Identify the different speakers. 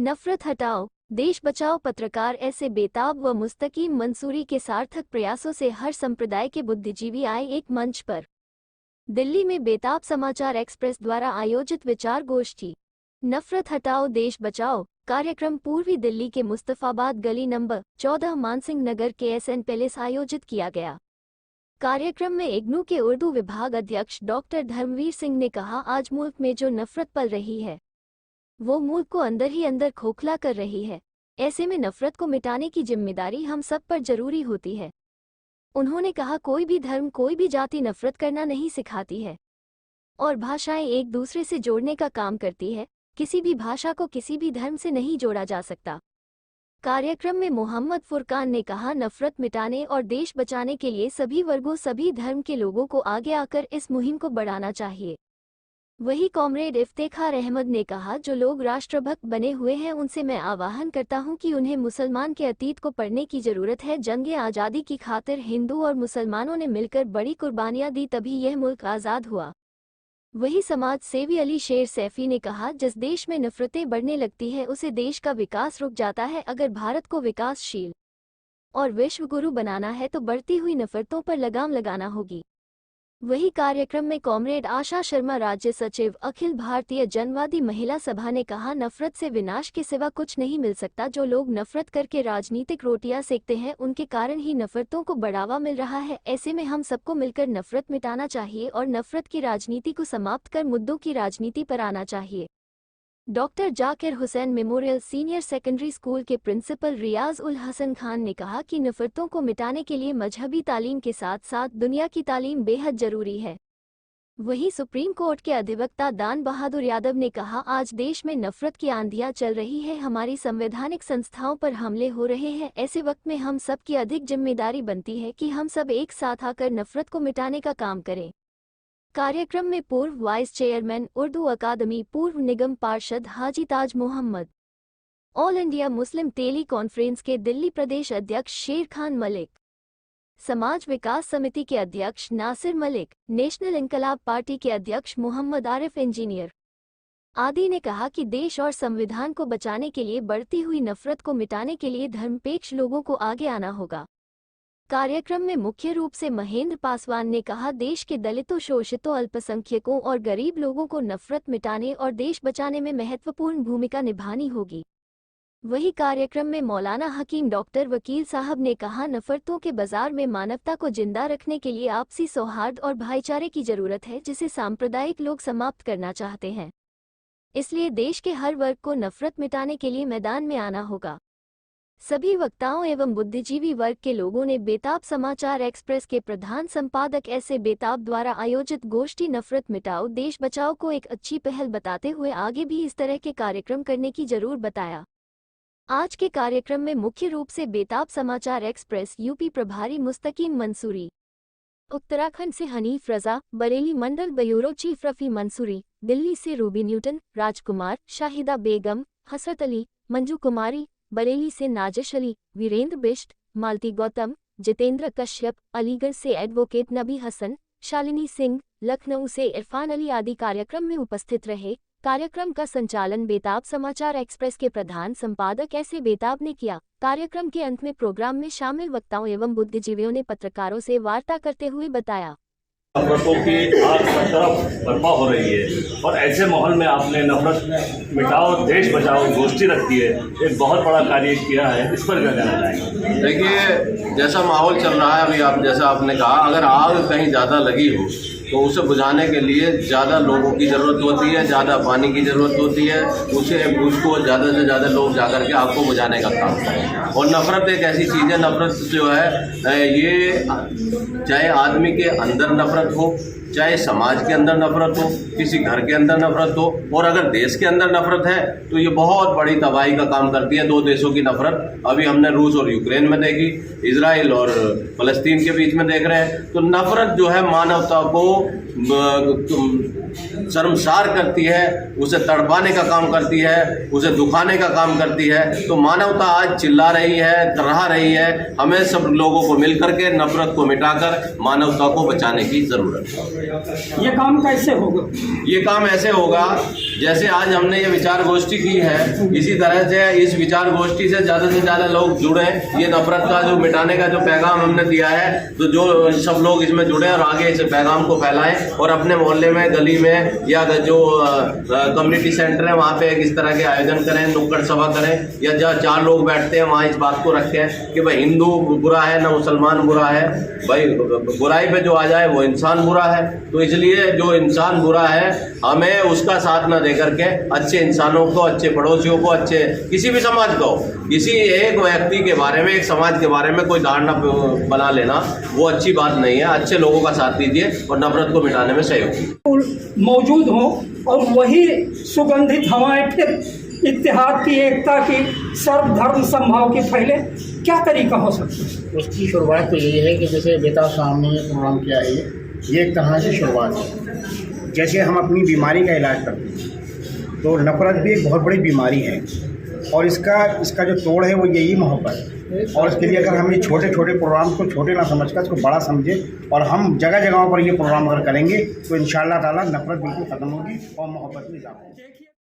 Speaker 1: नफरत हटाओ, देश बचाओ। पत्रकार ऐसे बेताब व मुस्तकीम मंसूरी के सार्थक प्रयासों से हर संप्रदाय के बुद्धिजीवी आए एक मंच पर। दिल्ली में बेताब समाचार एक्सप्रेस द्वारा आयोजित विचार गोष्ठी नफरत हटाओ देश बचाओ कार्यक्रम पूर्वी दिल्ली के मुस्तफाबाद गली नंबर 14 मानसिंह नगर के SN पैलेस आयोजित किया गया। कार्यक्रम में इग्नू के उर्दू विभाग अध्यक्ष डॉक्टर धर्मवीर सिंह ने कहा, आज मुल्क में जो नफरत पल रही है वो मुल्क को अंदर ही अंदर खोखला कर रही है। ऐसे में नफरत को मिटाने की जिम्मेदारी हम सब पर जरूरी होती है। उन्होंने कहा, कोई भी धर्म कोई भी जाति नफरत करना नहीं सिखाती है और भाषाएं एक दूसरे से जोड़ने का काम करती है। किसी भी भाषा को किसी भी धर्म से नहीं जोड़ा जा सकता। कार्यक्रम में मोहम्मद फुरकान ने कहा, नफरत मिटाने और देश बचाने के लिए सभी वर्गों सभी धर्म के लोगों को आगे आकर इस मुहिम को बढ़ाना चाहिए। वही कॉमरेड इफ्तेखार अहमद ने कहा, जो लोग राष्ट्रभक्त बने हुए हैं उनसे मैं आह्वान करता हूं कि उन्हें मुसलमान के अतीत को पढ़ने की जरूरत है। जंगे आज़ादी की खातिर हिंदू और मुसलमानों ने मिलकर बड़ी कुर्बानियां दी, तभी यह मुल्क आज़ाद हुआ। वही समाज सेवी अली शेर सैफी ने कहा, जिस देश में नफरतें बढ़ने लगती है उसे देश का विकास रुक जाता है। अगर भारत को विकासशील और विश्व गुरु बनाना है तो बढ़ती हुई नफरतों पर लगाम लगाना होगी। वही कार्यक्रम में कॉमरेड आशा शर्मा, राज्य सचिव अखिल भारतीय जनवादी महिला सभा ने कहा, नफरत से विनाश के सिवा कुछ नहीं मिल सकता। जो लोग नफरत करके राजनीतिक रोटियां सेकते हैं उनके कारण ही नफरतों को बढ़ावा मिल रहा है। ऐसे में हम सबको मिलकर नफरत मिटाना चाहिए और नफरत की राजनीति को समाप्त कर मुद्दों की राजनीति पर आना चाहिए। Doctor Zakir Hussain memorial senior secondary school के प्रिंसिपल रियाज उल हसन खान ने कहा कि नफरतों को मिटाने के लिए मजहबी तालीम के साथ साथ दुनिया की तालीम बेहद जरूरी है। वहीं सुप्रीम कोर्ट के अधिवक्ता दान बहादुर यादव ने कहा, आज देश में नफरत की आंधियां चल रही है, हमारी संवैधानिक संस्थाओं पर हमले हो रहे हैं। ऐसे वक्त में हम सब की अधिक जिम्मेदारी बनती है कि हम सब एक साथ आकर नफरत को मिटाने का काम करें। कार्यक्रम में पूर्व वाइस चेयरमैन उर्दू अकादमी, पूर्व निगम पार्षद Haji Taj Mohammad, all India Muslim tele conference के दिल्ली प्रदेश अध्यक्ष शेर खान मलिक, समाज विकास समिति के अध्यक्ष नासिर मलिक, नेशनल इंकलाब पार्टी के अध्यक्ष मोहम्मद आरिफ इंजीनियर आदि ने कहा कि देश और संविधान को बचाने के लिए बढ़ती हुई नफरत को मिटाने के लिए धर्मपेक्ष लोगों को आगे आना होगा। कार्यक्रम में मुख्य रूप से महेंद्र पासवान ने कहा, देश के दलितों, शोषितों, अल्पसंख्यकों और गरीब लोगों को नफरत मिटाने और देश बचाने में महत्वपूर्ण भूमिका निभानी होगी। वही कार्यक्रम में मौलाना हकीम डॉक्टर वकील साहब ने कहा, नफरतों के बाजार में मानवता को जिंदा रखने के लिए आपसी सौहार्द और भाईचारे की जरूरत है, जिसे सांप्रदायिक लोग समाप्त करना चाहते हैं। इसलिए देश के हर वर्ग को नफरत मिटाने के लिए मैदान में आना होगा। सभी वक्ताओं एवं बुद्धिजीवी वर्ग के लोगों ने बेताब समाचार एक्सप्रेस के प्रधान संपादक ऐसे बेताब द्वारा आयोजित गोष्ठी नफरत मिटाओ देश बचाओ को एक अच्छी पहल बताते हुए आगे भी इस तरह के कार्यक्रम करने की जरूर बताया। आज के कार्यक्रम में मुख्य रूप से बेताब समाचार एक्सप्रेस यूपी प्रभारी मुस्तकीम मंसूरी, उत्तराखंड से हनीफ रजा, बरेली मंडल ब्यूरो चीफ रफी मंसूरी, दिल्ली से रूबी न्यूटन, राजकुमार, शाहिदा बेगम, हसरत अली, मंजू कुमारी, बरेली से नाजिश अली, वीरेंद्र बिष्ट, मालती गौतम, जितेंद्र कश्यप, अलीगढ़ से एडवोकेट नबी हसन, शालिनी सिंह, लखनऊ से इरफान अली आदि कार्यक्रम में उपस्थित रहे। कार्यक्रम का संचालन बेताब समाचार एक्सप्रेस के प्रधान संपादक ऐसे बेताब ने किया। कार्यक्रम के अंत में प्रोग्राम में शामिल वक्ताओं एवं बुद्धिजीवियों ने पत्रकारों से वार्ता करते हुए बताया,
Speaker 2: नफरतों की आग हर तरफ बर्पा हो रही है और ऐसे माहौल में आपने नफरत मिटाओ देश बचाओ गोष्ठी रखी है, एक बहुत बड़ा कार्य किया है। इस पर क्या कहना चाहेंगे?
Speaker 3: देखिए, जैसा माहौल चल रहा है अभी, आप जैसा आपने कहा, अगर आग कहीं ज़्यादा लगी हो तो उसे बुझाने के लिए ज़्यादा लोगों की ज़रूरत होती है, ज़्यादा पानी की ज़रूरत होती है। उसको ज़्यादा से ज़्यादा लोग जाकर के आग को बुझाने का काम करें। और नफ़रत एक ऐसी चीज़ है, नफ़रत जो है ये चाहे आदमी के अंदर नफ़रत हो, चाहे समाज के अंदर नफरत हो, किसी घर के अंदर नफरत हो, और अगर देश के अंदर नफरत है तो ये बहुत बड़ी तबाही का काम करती है। दो देशों की नफरत अभी हमने रूस और यूक्रेन में देखी, इजराइल और फलस्तीन के बीच में देख रहे हैं। तो नफरत जो है मानवता को शर्मसार करती है, उसे तड़पाने का काम करती है, उसे दुखाने का काम करती है। तो मानवता आज चिल्ला रही है, रहा रही है। हमें सब लोगों को मिलकर के नफरत को मिटाकर मानवता को बचाने की ज़रूरत है।
Speaker 4: ये काम कैसे होगा?
Speaker 3: ये काम ऐसे होगा जैसे आज हमने ये विचार गोष्ठी की है, इसी तरह से इस विचार गोष्ठी से ज़्यादा लोग जुड़े। ये नफरत का जो मिटाने का जो पैगाम हमने दिया है, तो जो सब लोग इसमें जुड़े और आगे इस पैगाम को फैलाएं और अपने मोहल्ले में, गली में या जो कम्युनिटी सेंटर है वहाँ पे इस तरह के आयोजन करें, नुक्कड़ सभा करें, या जहाँ 4 लोग बैठते हैं वहाँ इस बात को रखें कि भाई हिंदू बुरा है ना मुसलमान बुरा है, भाई बुराई पे जो आ जाए वो इंसान बुरा है। तो इसलिए जो इंसान बुरा है हमें उसका साथ ना दे करके अच्छे इंसानों को, अच्छे पड़ोसियों को, अच्छे किसी भी समाज को, किसी एक व्यक्ति के बारे में, एक समाज के बारे में कोई धारणा बना लेना वो अच्छी बात नहीं है। अच्छे लोगों का साथ दीजिए और नफरत को मिटाने में सहयोग कीजिए।
Speaker 4: मौजूद हो और वही सुगंधित हवाएं फिर इत्तेहाद की, एकता की, सर्वधर्म समभाव की फैले, क्या तरीका हो सकता है?
Speaker 5: उसकी शुरुआत तो यही है कि जैसे बेताब साहब ने प्रोग्राम किया है, ये एक तरह से शुरुआत है। जैसे हम अपनी बीमारी का इलाज करते हैं तो नफरत भी एक बहुत बड़ी बीमारी है और इसका जो तोड़ है वो यही मोहब्बत है। और इसके लिए अगर हम ये छोटे छोटे प्रोग्राम को छोटे ना समझकर इसको बड़ा समझें और हम जगह जगहों पर ये प्रोग्राम अगर करेंगे तो इंशाअल्लाह ताला नफरत बिल्कुल ख़त्म होगी और मोहब्बत में इजाफा होगा।